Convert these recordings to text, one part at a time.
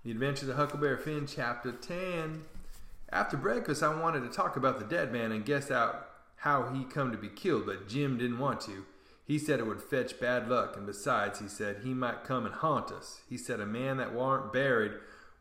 The Adventures of Huckleberry Finn, Chapter 10. After breakfast, I wanted to talk about the dead man and guess out how he come to be killed, but Jim didn't want to. He said it would fetch bad luck, and besides, he said, he might come and haunt us. He said a man that warn't buried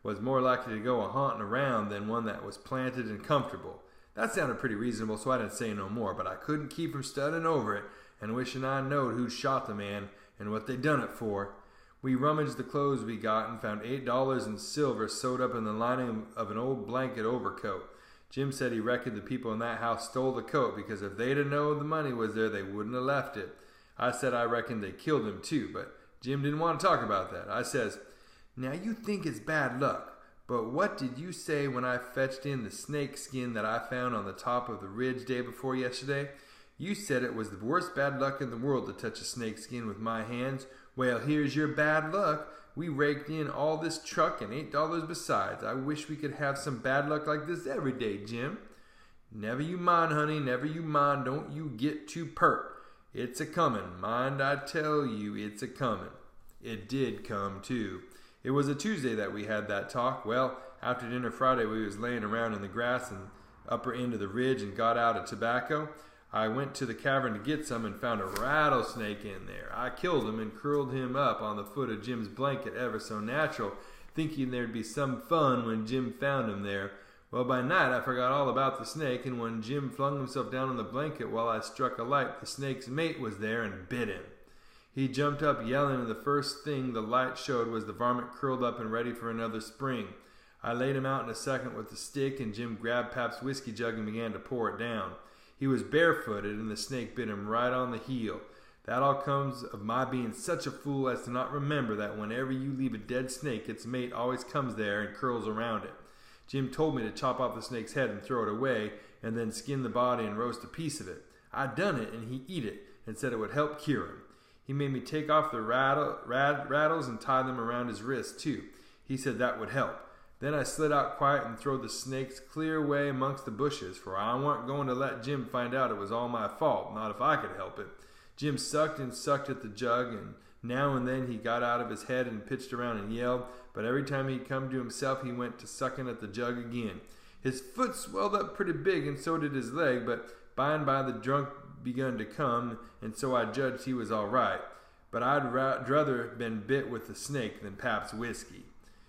was more likely to go a-haunting around than one that was planted and comfortable. That sounded pretty reasonable, so I didn't say no more, but I couldn't keep from studying over it and wishing I knowed who'd shot the man and what they done it for. We rummaged the clothes we got and found $8 in silver sewed up in the lining of an old blanket overcoat. Jim said he reckoned the people in that house stole the coat because if they'd have known the money was there, they wouldn't have left it. I said I reckoned they killed him too, but Jim didn't want to talk about that. I says, "Now you think it's bad luck, but what did you say when I fetched in the snake skin that I found on the top of the ridge day before yesterday? You said it was the worst bad luck in the world to touch a snake skin with my hands. Well, here's your bad luck. We raked in all this truck and $8 besides. I wish we could have some bad luck like this every day, Jim." "Never you mind, honey, never you mind. Don't you get too pert. It's a-comin'. Mind I tell you, it's a-comin'." It did come, too. It was a Tuesday that we had that talk. Well, after dinner Friday, we was laying around in the grass and upper end of the ridge and got out a tobacco. I went to the cavern to get some and found a rattlesnake in there. I killed him and curled him up on the foot of Jim's blanket ever so natural, thinking there'd be some fun when Jim found him there. Well, by night I forgot all about the snake, and when Jim flung himself down on the blanket while I struck a light, the snake's mate was there and bit him. He jumped up yelling, and the first thing the light showed was the varmint curled up and ready for another spring. I laid him out in a second with the stick, and Jim grabbed Pap's whiskey jug and began to pour it down. He was barefooted, and the snake bit him right on the heel. That all comes of my being such a fool as to not remember that whenever you leave a dead snake, its mate always comes there and curls around it. Jim told me to chop off the snake's head and throw it away, and then skin the body and roast a piece of it. I done it, and he eat it, and said it would help cure him. He made me take off the rattles and tie them around his wrist, too. He said that would help. Then I slid out quiet and throwed the snakes clear away amongst the bushes, for I warn't going to let Jim find out it was all my fault, not if I could help it. Jim sucked and sucked at the jug, and now and then he got out of his head and pitched around and yelled, but every time he'd come to himself he went to sucking at the jug again. His foot swelled up pretty big, and so did his leg, but by and by the drunk begun to come, and so I judged he was all right. But I'd rather been bit with the snake than Pap's whiskey.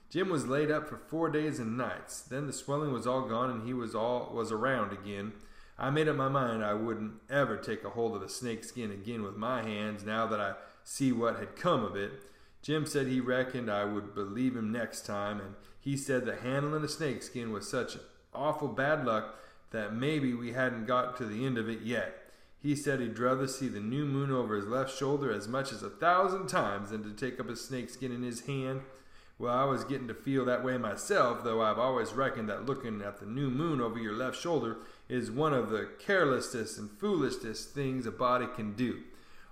Jim was laid up for 4 days and nights. Then the swelling was all gone, and he was around again. I made up my mind I wouldn't ever take a hold of a snake skin again with my hands now that I see what had come of it. Jim said he reckoned I would believe him next time, and he said that handling a snake skin was such awful bad luck that maybe we hadn't got to the end of it yet. He said he'd rather see the new moon over his left shoulder as much as 1,000 times than to take up a snake skin in his hand. Well, I was getting to feel that way myself, though I've always reckoned that looking at the new moon over your left shoulder is one of the carelessest and foolishest things a body can do.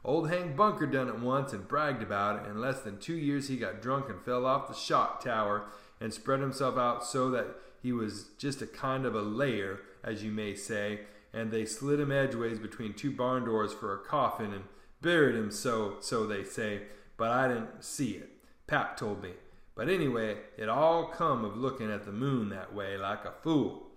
Old Hank Bunker done it once and bragged about it. In less than 2 years he got drunk and fell off the shot tower and spread himself out so that he was just a kind of a layer, as you may say, and they slid him edgeways between two barn doors for a coffin and buried him so they say, but I didn't see it. Pap told me. But anyway, it all come of looking at the moon that way like a fool.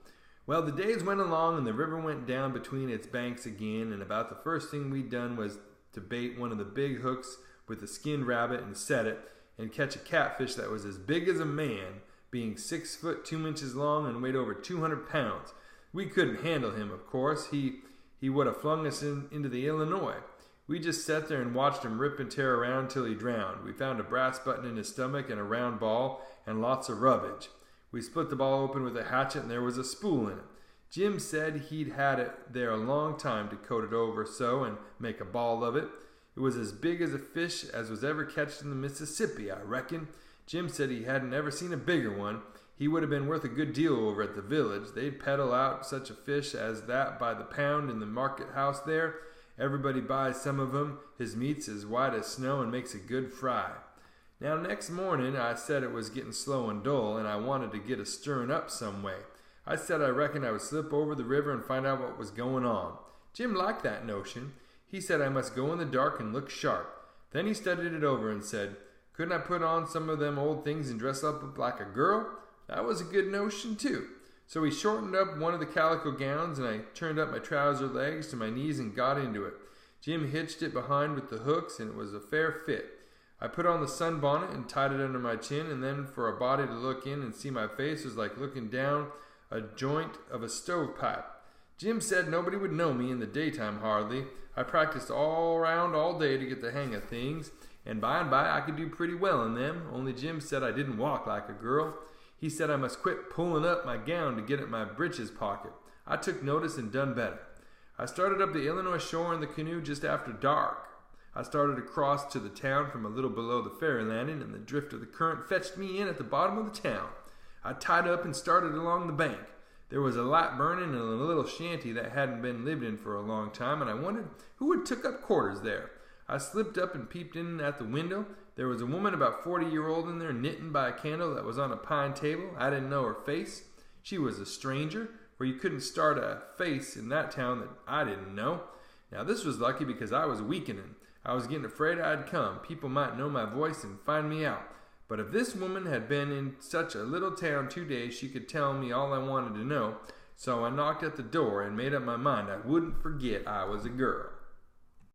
Well, the days went along and the river went down between its banks again, and about the first thing we done was to bait one of the big hooks with a skinned rabbit and set it, and catch a catfish that was as big as a man, being 6 foot 2 inches long and weighed over 200 pounds. We couldn't handle him, of course. He would have flung us into the Illinois. We just sat there and watched him rip and tear around till he drowned. We found a brass button in his stomach and a round ball and lots of rubbish. We split the ball open with a hatchet and there was a spool in it. Jim said he'd had it there a long time to coat it over so and make a ball of it. It was as big as a fish as was ever catched in the Mississippi, I reckon. Jim said he hadn't ever seen a bigger one. He would have been worth a good deal over at the village. They'd peddle out such a fish as that by the pound in the market house there. Everybody buys some of him. His meat's as white as snow and makes a good fry. Now next morning I said it was getting slow and dull, and I wanted to get a stirring up some way. I said I reckoned I would slip over the river and find out what was going on. Jim liked that notion. He said I must go in the dark and look sharp. Then he studied it over and said, Couldn't I put on some of them old things and dress up like a girl? That was a good notion, too. So he shortened up one of the calico gowns, and I turned up my trouser legs to my knees and got into it. Jim hitched it behind with the hooks, and it was a fair fit. I put on the sunbonnet and tied it under my chin, and then for a body to look in and see my face was like looking down a joint of a stovepipe. Jim said nobody would know me in the daytime hardly. I practiced all around all day to get the hang of things, and by I could do pretty well in them, only Jim said I didn't walk like a girl. He said I must quit pulling up my gown to get at my breeches pocket. I took notice and done better. I started up the Illinois shore in the canoe just after dark. I started across to the town from a little below the ferry landing, and the drift of the current fetched me in at the bottom of the town. I tied up and started along the bank. There was a light burning in a little shanty that hadn't been lived in for a long time, and I wondered who had took up quarters there. I slipped up and peeped in at the window. There was a woman about 40-year-old in there knitting by a candle that was on a pine table. I didn't know her face. She was a stranger, for you couldn't start a face in that town that I didn't know. Now this was lucky because I was weakening. I was getting afraid I'd come. People might know my voice and find me out. But if this woman had been in such a little town 2 days, she could tell me all I wanted to know. So I knocked at the door and made up my mind I wouldn't forget I was a girl.